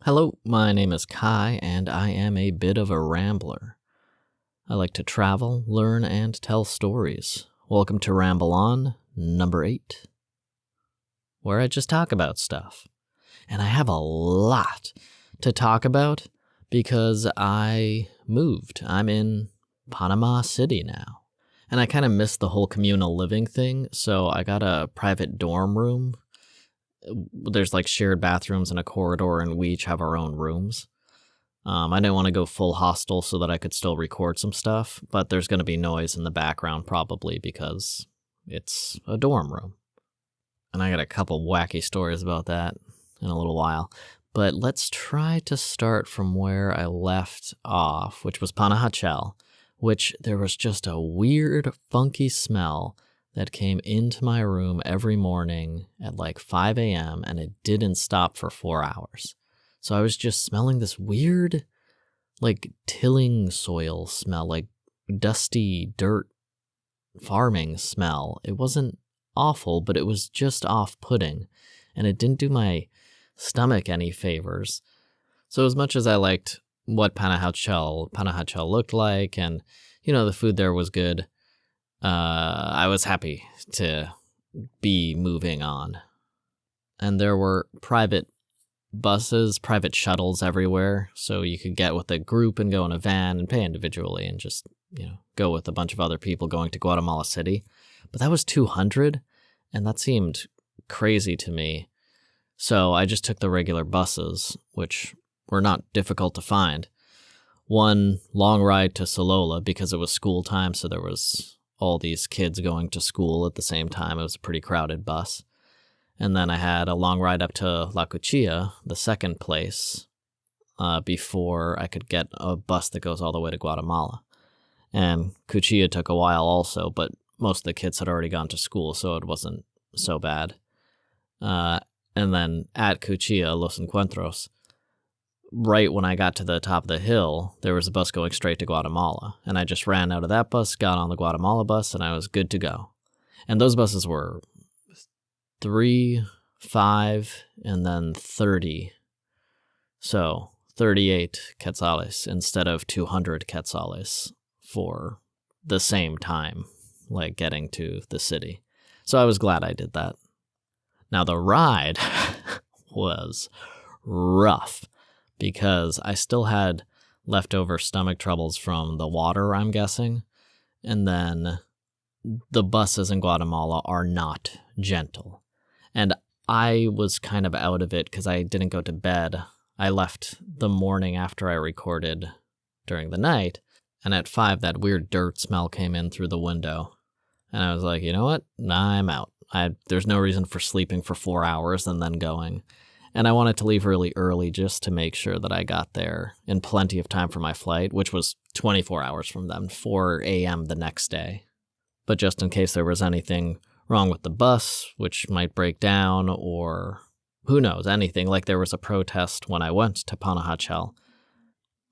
Hello, my name is Kai, and I am a bit of a rambler. I like to travel, learn, and tell stories. Welcome to Ramble On, number 8, where I just talk about stuff. And I have a lot to talk about because I moved. I'm in Panama City now. And I kind of missed the whole communal living thing, so I got a private dorm room. There's like shared bathrooms in a corridor, and we each have our own rooms. I didn't want to go full hostel so that I could still record some stuff, but there's going to be noise in the background probably because it's a dorm room. And I got a couple wacky stories about that in a little while. But let's try to start from where I left off, which was Panajachel, which there was just a weird, funky smell that came into my room every morning at like 5 a.m. and it didn't stop for 4 hours. So I was just smelling this weird, like tilling soil smell, like dusty dirt farming smell. It wasn't awful, but it was just off-putting, and it didn't do my stomach any favors. So as much as I liked what Panajachel looked like, and, the food there was good, I was happy to be moving on. And there were private buses, private shuttles everywhere, so you could get with a group and go in a van and pay individually and just, go with a bunch of other people going to Guatemala City. But that was $200, and that seemed crazy to me. So I just took the regular buses, which were not difficult to find. One long ride to Solola because it was school time, so there was all these kids going to school at the same time. It was a pretty crowded bus. And then I had a long ride up to La Cuchilla, the second place, before I could get a bus that goes all the way to Guatemala. And Cuchilla took a while also, but most of the kids had already gone to school, so it wasn't so bad. And then at Cuchilla, Los Encuentros, right when I got to the top of the hill, there was a bus going straight to Guatemala. And I just ran out of that bus, got on the Guatemala bus, and I was good to go. And those buses were 3, 5, and then 30. So 38 quetzales instead of 200 quetzales for the same time, like getting to the city. So I was glad I did that. Now the ride was rough because I still had leftover stomach troubles from the water, I'm guessing. And then the buses in Guatemala are not gentle. And I was kind of out of it because I didn't go to bed. I left the morning after I recorded during the night. And at 5, that weird dirt smell came in through the window. And I was like, you know what? I'm out. There's no reason for sleeping for 4 hours and then going. And I wanted to leave really early just to make sure that I got there in plenty of time for my flight, which was 24 hours from then, 4 a.m. the next day. But just in case there was anything wrong with the bus, which might break down, or who knows, anything, like there was a protest when I went to Panajachel,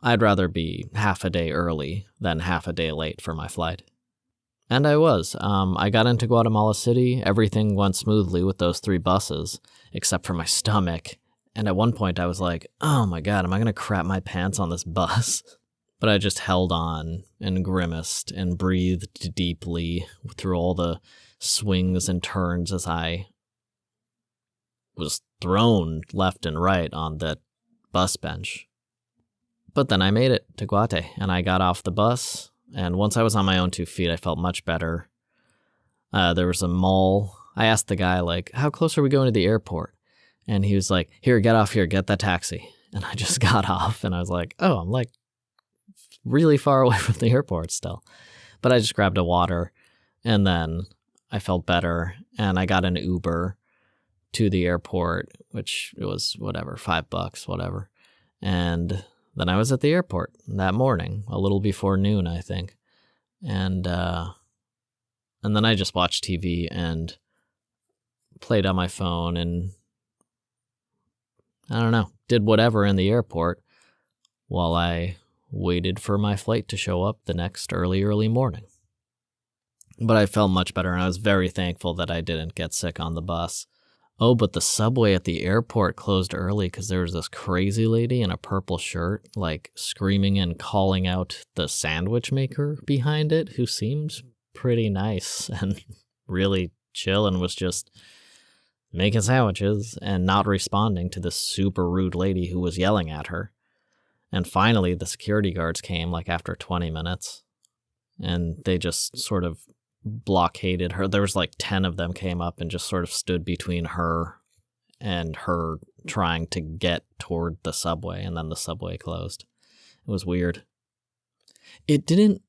I'd rather be half a day early than half a day late for my flight. And I was. I got into Guatemala City. Everything went smoothly with those 3 buses, except for my stomach. And at one point I was like, oh my God, am I going to crap my pants on this bus? But I just held on and grimaced and breathed deeply through all the swings and turns as I was thrown left and right on the bus bench. But then I made it to Guate, and I got off the bus. And once I was on my own 2 feet, I felt much better. There was a mall. I asked the guy, how close are we going to the airport? And he was like, here, get off here, get that taxi. And I just got off, and I was like, oh, I'm really far away from the airport still. But I just grabbed a water, and then I felt better, and I got an Uber to the airport, which it was $5, whatever. And then I was at the airport that morning, a little before noon, I think. And then I just watched TV and played on my phone and, I don't know, did whatever in the airport while I waited for my flight to show up the next early morning. But I felt much better, and I was very thankful that I didn't get sick on the bus. Oh, but the subway at the airport closed early because there was this crazy lady in a purple shirt, like screaming and calling out the sandwich maker behind it, who seemed pretty nice and really chill and was just making sandwiches and not responding to this super rude lady who was yelling at her. And finally, the security guards came like after 20 minutes and they just sort of blockaded her. There was like 10 of them came up and just sort of stood between her and her trying to get toward the subway, and then the subway closed. It was weird. It didn't,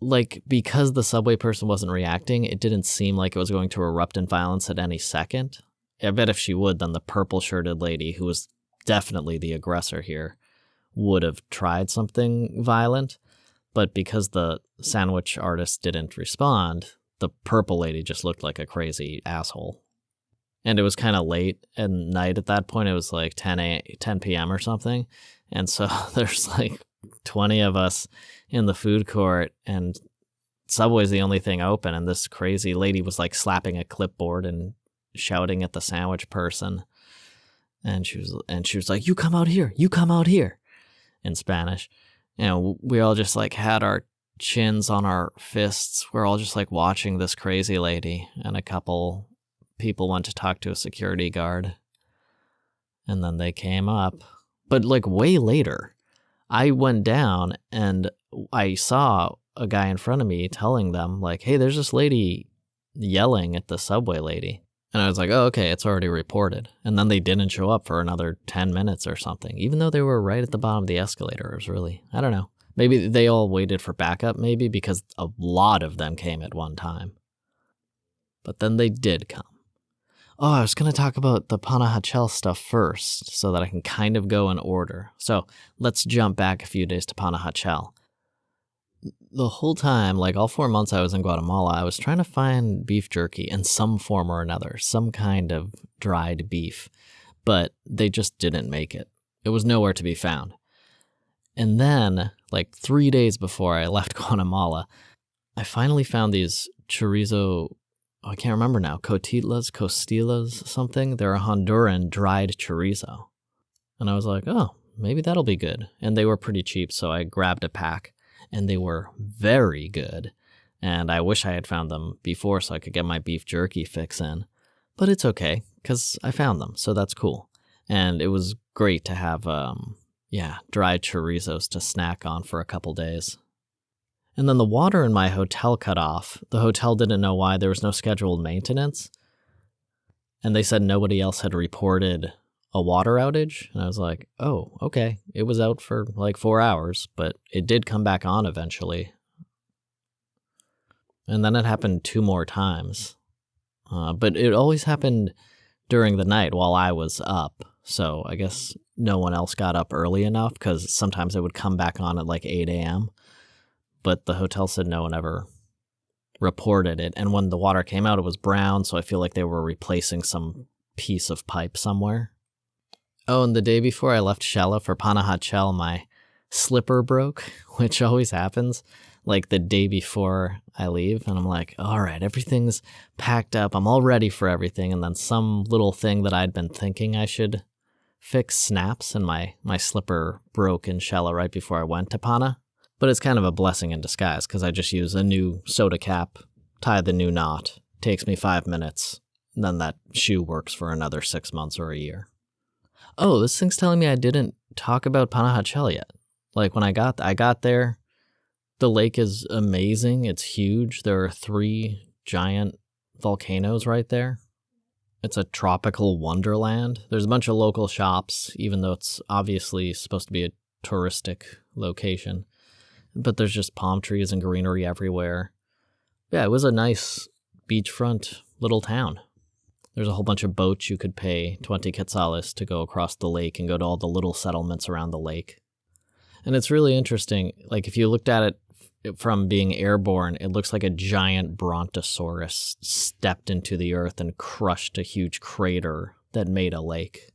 like, because the subway person wasn't reacting, it didn't seem like it was going to erupt in violence at any second. I bet if she would, then the purple-shirted lady, who was definitely the aggressor here, would have tried something violent. But because the sandwich artist didn't respond, the purple lady just looked like a crazy asshole. And it was kind of late at night at that point. It was like 10 p.m. or something. And so there's like 20 of us in the food court, and Subway's the only thing open. And this crazy lady was like slapping a clipboard and shouting at the sandwich person. And she was like, "You come out here, in Spanish. We all just like had our chins on our fists. We're all just like watching this crazy lady, and a couple people went to talk to a security guard, and then they came up. But like way later, I went down and I saw a guy in front of me telling them like, "Hey, there's this lady yelling at the subway lady." And I was like, "Oh, okay, it's already reported." And then they didn't show up for another 10 minutes or something, even though they were right at the bottom of the escalator. It was really, I don't know. Maybe they all waited for backup, maybe, because a lot of them came at one time. But then they did come. Oh, I was going to talk about the Panajachel stuff first so that I can kind of go in order. So let's jump back a few days to Panajachel. The whole time, like all 4 months I was in Guatemala, I was trying to find beef jerky in some form or another, some kind of dried beef, but they just didn't make it. It was nowhere to be found. And then, like 3 days before I left Guatemala, I finally found these chorizo, I can't remember now, costillas, something. They're a Honduran dried chorizo. And I was like, oh, maybe that'll be good. And they were pretty cheap, so I grabbed a pack. And they were very good. And I wish I had found them before so I could get my beef jerky fix in. But it's okay, because I found them, so that's cool. And it was great to have, dried chorizos to snack on for a couple days. And then the water in my hotel cut off. The hotel didn't know why. There was no scheduled maintenance. And they said nobody else had reported a water outage. And I was like, oh, okay. It was out for like 4 hours, but it did come back on eventually. And then it happened 2 more times. But it always happened during the night while I was up. So I guess no one else got up early enough, because sometimes it would come back on at like 8 a.m. But the hotel said no one ever reported it. And when the water came out, it was brown. So I feel like they were replacing some piece of pipe somewhere. Oh, and the day before I left Shella for Panajachel, my slipper broke, which always happens, like the day before I leave. And I'm like, all right, everything's packed up. I'm all ready for everything. And then some little thing that I'd been thinking I should fix snaps, and my slipper broke in Shella right before I went to Pana. But it's kind of a blessing in disguise, because I just use a new soda cap, tie the new knot, takes me 5 minutes, and then that shoe works for another 6 months or a year. Oh, this thing's telling me I didn't talk about Panajachel yet. Like when I got there, the lake is amazing. It's huge. There are 3 giant volcanoes right there. It's a tropical wonderland. There's a bunch of local shops, even though it's obviously supposed to be a touristic location. But there's just palm trees and greenery everywhere. Yeah, it was a nice beachfront little town. There's a whole bunch of boats you could pay 20 quetzales to go across the lake and go to all the little settlements around the lake. And it's really interesting. Like if you looked at it from being airborne, it looks like a giant brontosaurus stepped into the earth and crushed a huge crater that made a lake.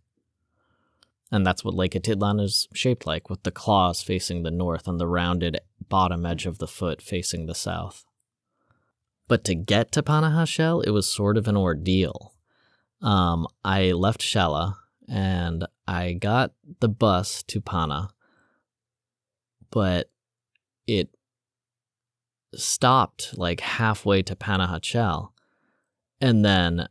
And that's what Lake Atitlan is shaped like, with the claws facing the north and the rounded bottom edge of the foot facing the south. But to get to Panajachel, it was sort of an ordeal. I left Shella and I got the bus to Pana, but it stopped like halfway to Panahachel, and then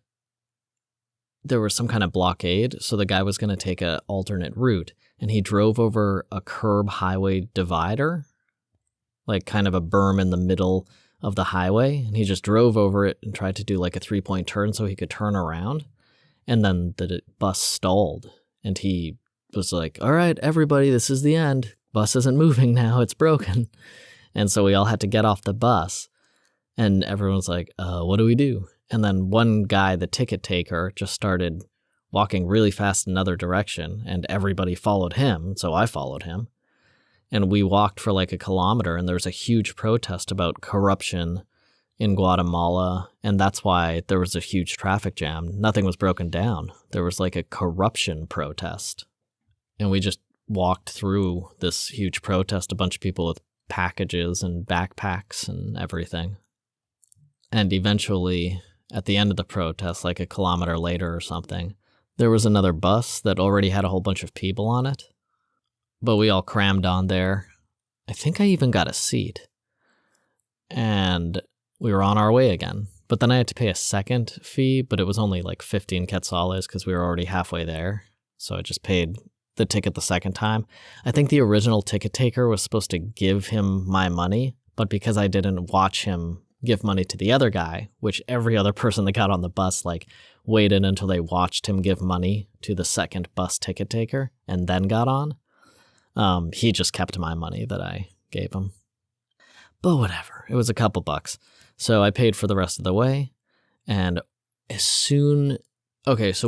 there was some kind of blockade, so the guy was going to take an alternate route, and he drove over a curb highway divider, like kind of a berm in the middle of the highway, and he just drove over it and tried to do like a 3-point turn so he could turn around, and then the bus stalled, and he was like, all right, everybody, this is the end. Bus isn't moving now, it's broken. And so we all had to get off the bus, and everyone's like, what do we do? And then one guy, the ticket taker, just started walking really fast in another direction, and everybody followed him, so I followed him. And we walked for like a kilometer, and there was a huge protest about corruption in Guatemala, and that's why there was a huge traffic jam. Nothing was broken down. There was like a corruption protest. And we just walked through this huge protest, a bunch of people with packages and backpacks and everything. And eventually, at the end of the protest, like a kilometer later or something, there was another bus that already had a whole bunch of people on it. But we all crammed on there. I think I even got a seat. And we were on our way again. But then I had to pay a second fee, but it was only like 15 quetzales because we were already halfway there. So I just paid the ticket the second time. I think the original ticket taker was supposed to give him my money, but because I didn't watch him give money to the other guy, which every other person that got on the bus like waited until they watched him give money to the second bus ticket taker and then got on, he just kept my money that I gave him. But whatever, it was a couple bucks. So I paid for the rest of the way, and so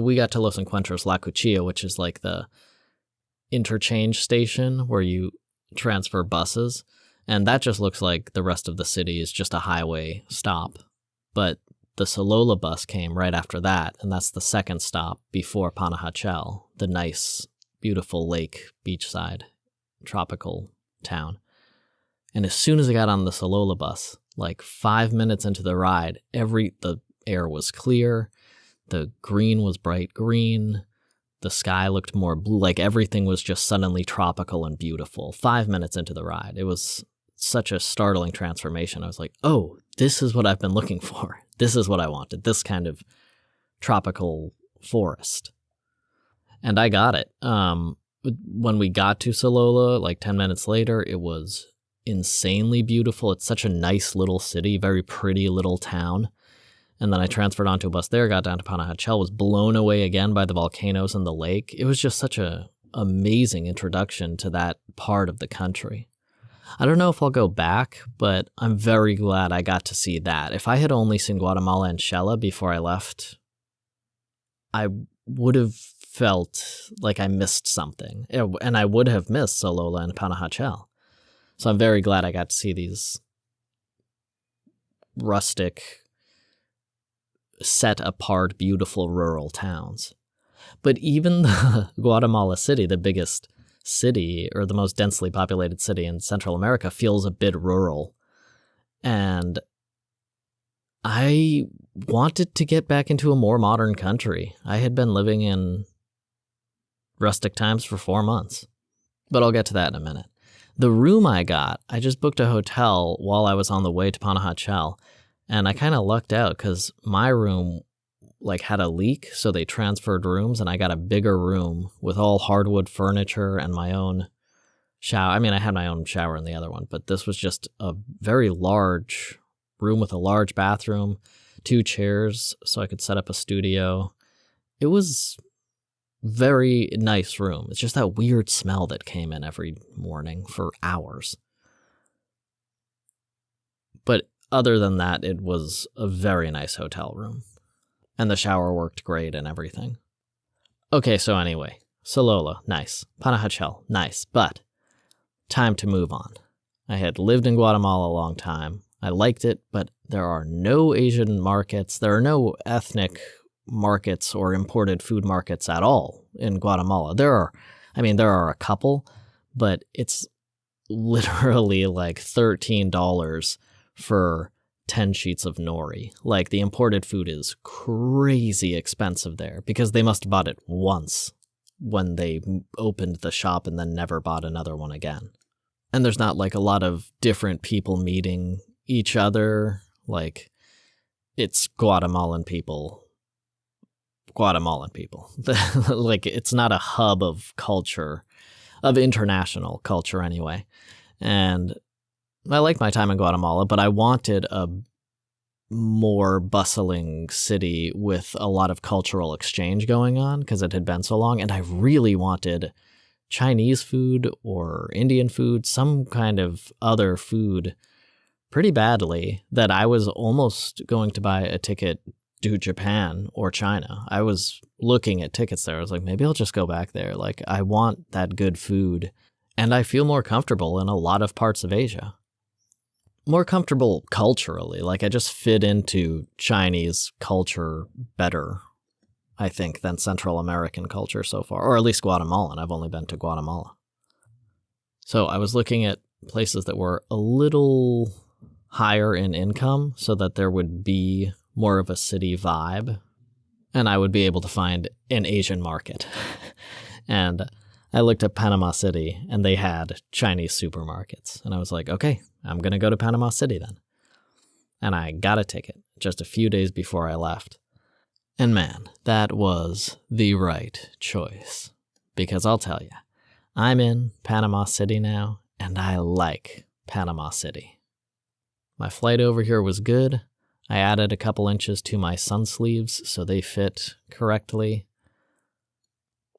we got to Los Encuentros La Cuchilla, which is like the interchange station where you transfer buses, and that just looks like the rest of the city is just a highway stop. But the Solola bus came right after that, and that's the second stop before Panahachel, the nice, beautiful lake, beachside, tropical town. And as soon as I got on the Solola bus, like 5 minutes into the ride, the air was clear, the green was bright green, the sky looked more blue, like everything was just suddenly tropical and beautiful. 5 minutes into the ride, it was such a startling transformation. I was like, oh, this is what I've been looking for. This is what I wanted, this kind of tropical forest. And I got it. When we got to Solola, like 10 minutes later, it was insanely beautiful. It's such a nice little city, very pretty little town. And then I transferred onto a bus there, got down to Panahachel, was blown away again by the volcanoes and the lake. It was just such an amazing introduction to that part of the country. I don't know if I'll go back, but I'm very glad I got to see that. If I had only seen Guatemala and Shella before I left, I would have felt like I missed something. And I would have missed Solola and Panahachel. So I'm very glad I got to see these rustic, set-apart, beautiful rural towns. But even the Guatemala City, the biggest city, or the most densely populated city in Central America, feels a bit rural. And I wanted to get back into a more modern country. I had been living in rustic times for 4 months. But I'll get to that in a minute. The room I got, I just booked a hotel while I was on the way to Panahachel, and I kind of lucked out because my room had a leak, so they transferred rooms, and I got a bigger room with all hardwood furniture and my own shower. I mean, I had my own shower in the other one, but this was just a very large room with a large bathroom, 2 chairs, so I could set up a studio. It was very nice room. It's just that weird smell that came in every morning for hours. But other than that, it was a very nice hotel room. And the shower worked great and everything. Okay, so anyway, Solola, nice. Panahachel, nice. But time to move on. I had lived in Guatemala a long time. I liked it, but there are no Asian markets. There are no ethnic markets or imported food markets at all in Guatemala. There are a couple, but it's literally like $13 for 10 sheets of nori. Like, the imported food is crazy expensive there because they must have bought it once when they opened the shop and then never bought another one again. And there's not like a lot of different people meeting each other. Like, it's Guatemalan people. Like, it's not a hub of culture, of international culture anyway. And I liked my time in Guatemala, but I wanted a more bustling city with a lot of cultural exchange going on because it had been so long. And I really wanted Chinese food or Indian food, some kind of other food pretty badly, that I was almost going to buy a ticket to Japan or China. I was looking at tickets there. I was like, maybe I'll just go back there. Like, I want that good food. And I feel more comfortable in a lot of parts of Asia. More comfortable culturally. Like, I just fit into Chinese culture better, I think, than Central American culture so far. Or at least Guatemalan. I've only been to Guatemala. So I was looking at places that were a little higher in income so that there would be more of a city vibe, and I would be able to find an Asian market. And I looked at Panama City, and they had Chinese supermarkets. And I was like, okay, I'm going to go to Panama City then. And I got a ticket just a few days before I left. And man, that was the right choice. Because I'll tell you, I'm in Panama City now, and I like Panama City. My flight over here was good. I added a couple inches to my sun sleeves so they fit correctly.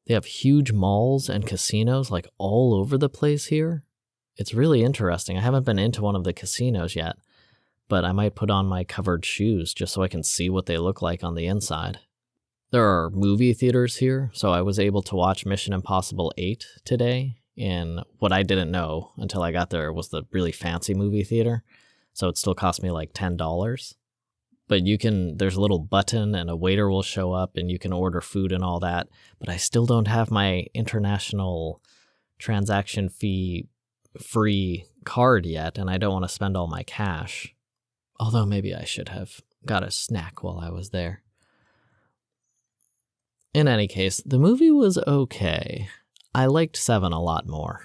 They have huge malls and casinos like all over the place here. It's really interesting. I haven't been into one of the casinos yet, but I might put on my covered shoes just so I can see what they look like on the inside. There are movie theaters here, so I was able to watch Mission Impossible 8 today in what I didn't know until I got there was the really fancy movie theater, so it still cost me like $10. But there's a little button and a waiter will show up and you can order food and all that. But I still don't have my international transaction fee free card yet, and I don't want to spend all my cash. Although maybe I should have got a snack while I was there. In any case, the movie was okay. I liked 7 a lot more.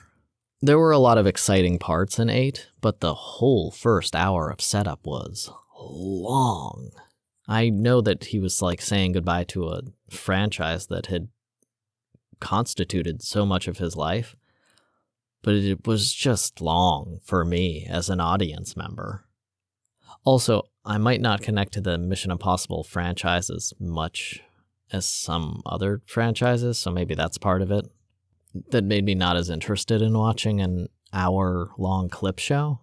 There were a lot of exciting parts in 8, but the whole first hour of setup was long. I know that he was like saying goodbye to a franchise that had constituted so much of his life, but it was just long for me as an audience member. Also, I might not connect to the Mission Impossible franchise as much as some other franchises, so maybe that's part of it. That made me not as interested in watching an hour-long clip show.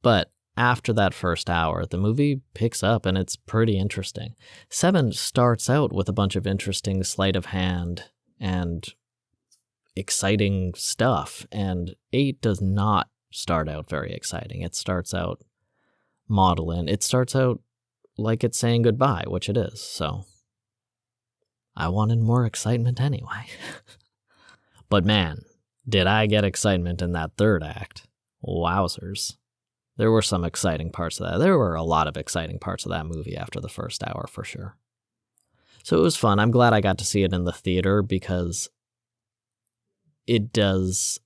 But after that first hour, the movie picks up and it's pretty interesting. 7 starts out with a bunch of interesting sleight of hand and exciting stuff, and 8 does not start out very exciting. It starts out maudlin. It starts out like it's saying goodbye, which it is, so I wanted more excitement anyway. But man, did I get excitement in that third act. Wowzers. There were some exciting parts of that. There were a lot of exciting parts of that movie after the first hour, for sure. So it was fun. I'm glad I got to see it in the theater because it does...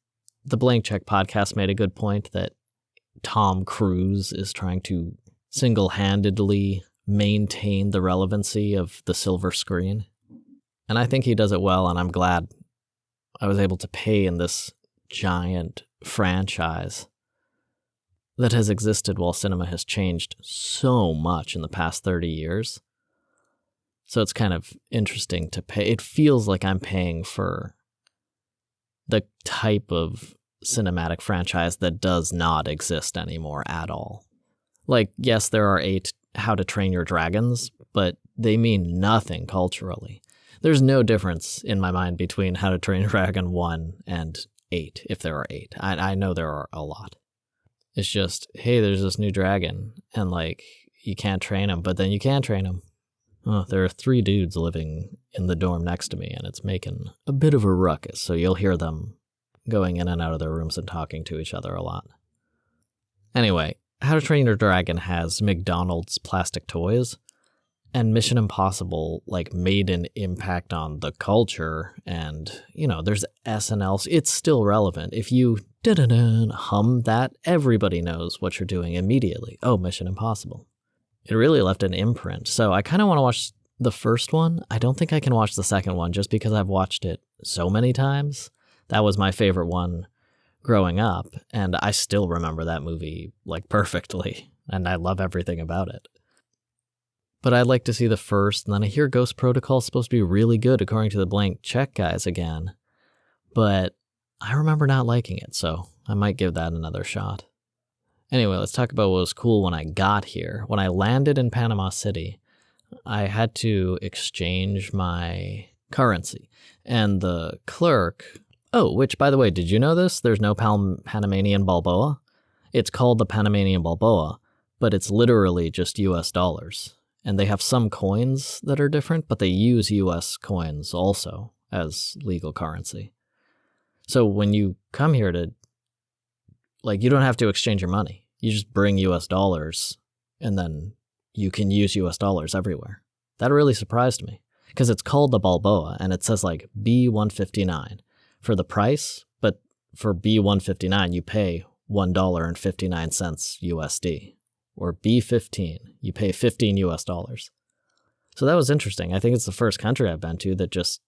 The Blank Check podcast made a good point that Tom Cruise is trying to single-handedly maintain the relevancy of the silver screen. And I think he does it well, and I'm glad I was able to pay in this giant franchise that has existed while cinema has changed so much in the past 30 years. So it's kind of interesting to pay. It feels like I'm paying for the type of cinematic franchise that does not exist anymore at all. Like, yes, there are 8 How to Train Your Dragons, but they mean nothing culturally. There's no difference in my mind between How to Train Your Dragon 1 and 8, if there are 8. I know there are a lot. It's just, hey, there's this new dragon, and like, you can't train him, but then you can train him. Oh, there are 3 dudes living in the dorm next to me, and it's making a bit of a ruckus, so you'll hear them going in and out of their rooms and talking to each other a lot. Anyway, How to Train Your Dragon has McDonald's plastic toys, and Mission Impossible like made an impact on the culture. And there's SNL. It's still relevant. If you hum that, everybody knows what you're doing immediately. Oh, Mission Impossible. It really left an imprint. So I kind of want to watch the first one. I don't think I can watch the second one just because I've watched it so many times. That was my favorite one growing up, and I still remember that movie like perfectly, and I love everything about it. But I'd like to see the first, and then I hear Ghost Protocol is supposed to be really good according to the Blank Check guys again. But I remember not liking it, so I might give that another shot. Anyway, let's talk about what was cool when I got here. When I landed in Panama City, I had to exchange my currency. And the clerk... Oh, which, by the way, did you know this? There's no Panamanian Balboa. It's called the Panamanian Balboa, but it's literally just US dollars. And they have some coins that are different, but they use US coins also as legal currency. So when you come here to, you don't have to exchange your money. You just bring US dollars, and then you can use US dollars everywhere. That really surprised me, because it's called the Balboa, and it says B159 for the price, but for B159 you pay $1.59 USD, or B15 you pay 15 US dollars. So that was interesting. I think it's the first country I've been to that just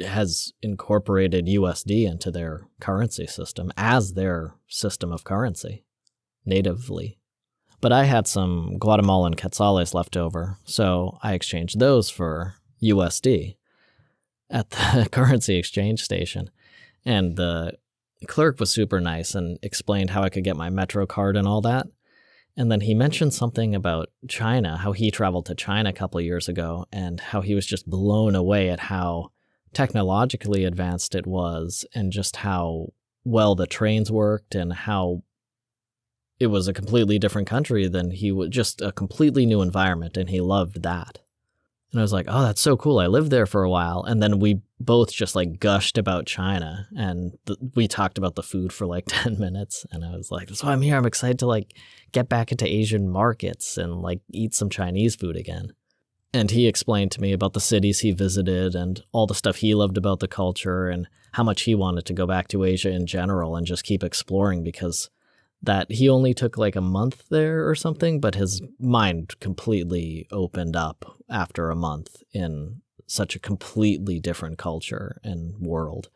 has incorporated USD into their currency system as their system of currency natively. But I had some Guatemalan quetzales left over, so I exchanged those for USD at the currency exchange station. And the clerk was super nice and explained how I could get my Metro card and all that. And then he mentioned something about China, how he traveled to China a couple of years ago, and how he was just blown away at how technologically advanced it was, and just how well the trains worked, and how it was a completely different country than he was, just a completely new environment, and he loved that. And I was like, oh, that's so cool. I lived there for a while. And then we both just gushed about China, and we talked about the food for 10 minutes. And I was like, that's why I'm here. I'm excited to get back into Asian markets and eat some Chinese food again. And he explained to me about the cities he visited and all the stuff he loved about the culture, and how much he wanted to go back to Asia in general and just keep exploring, because that he only took a month there or something, but his mind completely opened up after a month in such a completely different culture and world.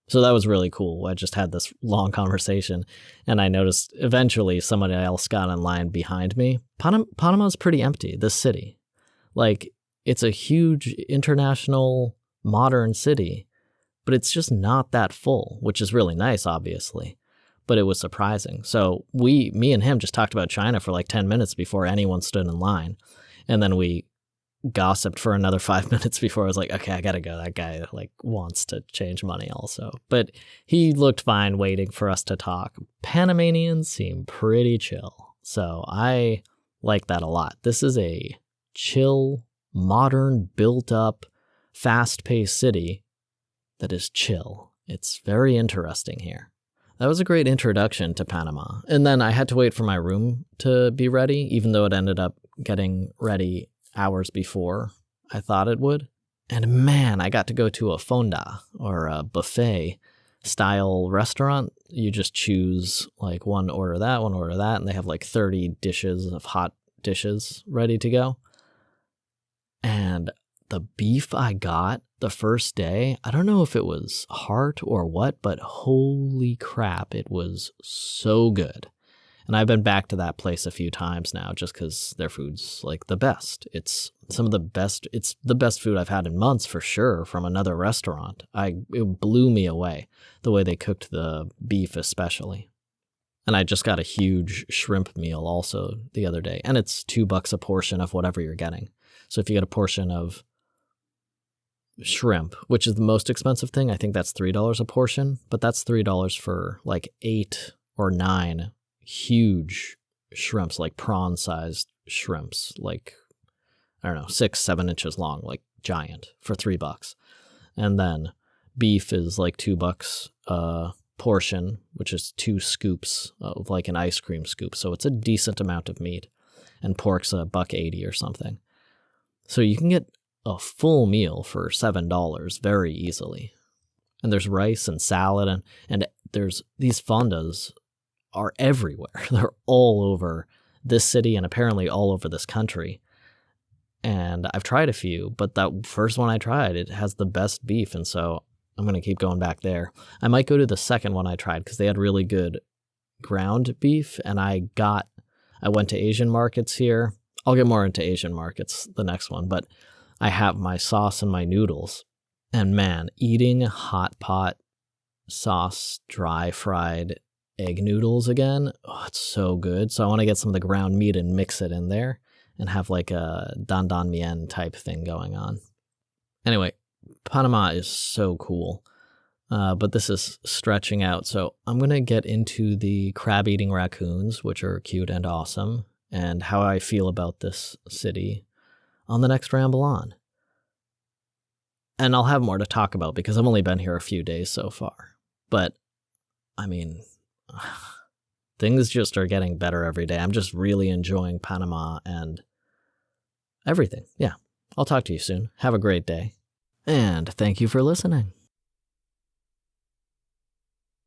So that was really cool. I just had this long conversation, and I noticed eventually somebody else got in line behind me. Panama's pretty empty, this city. It's a huge international modern city, but it's just not that full, which is really nice, obviously. But it was surprising. So me and him just talked about China for 10 minutes before anyone stood in line. And then we gossiped for another 5 minutes before I was like, okay, I gotta go. That guy wants to change money also. But he looked fine waiting for us to talk. Panamanians seem pretty chill. So I like that a lot. This is a chill, modern, built up, fast-paced city that is chill. It's very interesting here. That was a great introduction to Panama. And then I had to wait for my room to be ready, even though it ended up getting ready hours before I thought it would. And man, I got to go to a fonda, or a buffet style restaurant. You just choose one order that, and they have 30 dishes of hot dishes ready to go. And the beef I got the first day, I don't know if it was heart or what, but holy crap, it was so good. And I've been back to that place a few times now just because their food's the best. It's the best food I've had in months for sure from another restaurant. It blew me away, the way they cooked the beef especially. And I just got a huge shrimp meal also the other day, and it's $2 a portion of whatever you're getting. So if you get a portion of shrimp, which is the most expensive thing, I think that's $3 a portion, but that's $3 for 8 or 9 huge shrimps, prawn-sized shrimps, I don't know, 6-7 inches long, giant, for $3. And then beef is $2 portion, which is 2 scoops of like an ice cream scoop. So it's a decent amount of meat, and pork's $1.80 or something. So you can get a full meal for $7 very easily. And there's rice and salad, and there's these fondas are everywhere. They're all over this city and apparently all over this country. And I've tried a few, but that first one I tried, it has the best beef, and so I'm going to keep going back there. I might go to the second one I tried because they had really good ground beef, and I went to Asian markets here. I'll get more into Asian markets the next one, but I have my sauce and my noodles. And man, eating hot pot sauce, dry fried egg noodles again, oh, it's so good. So I want to get some of the ground meat and mix it in there and have like a dan dan mien type thing going on. Anyway, Panama is so cool, but this is stretching out. So I'm going to get into the crab-eating raccoons, which are cute and awesome, and how I feel about this city on the next Ramble On. And I'll have more to talk about because I've only been here a few days so far. But, I mean, things just are getting better every day. I'm just really enjoying Panama and everything. Yeah, I'll talk to you soon. Have a great day. And thank you for listening.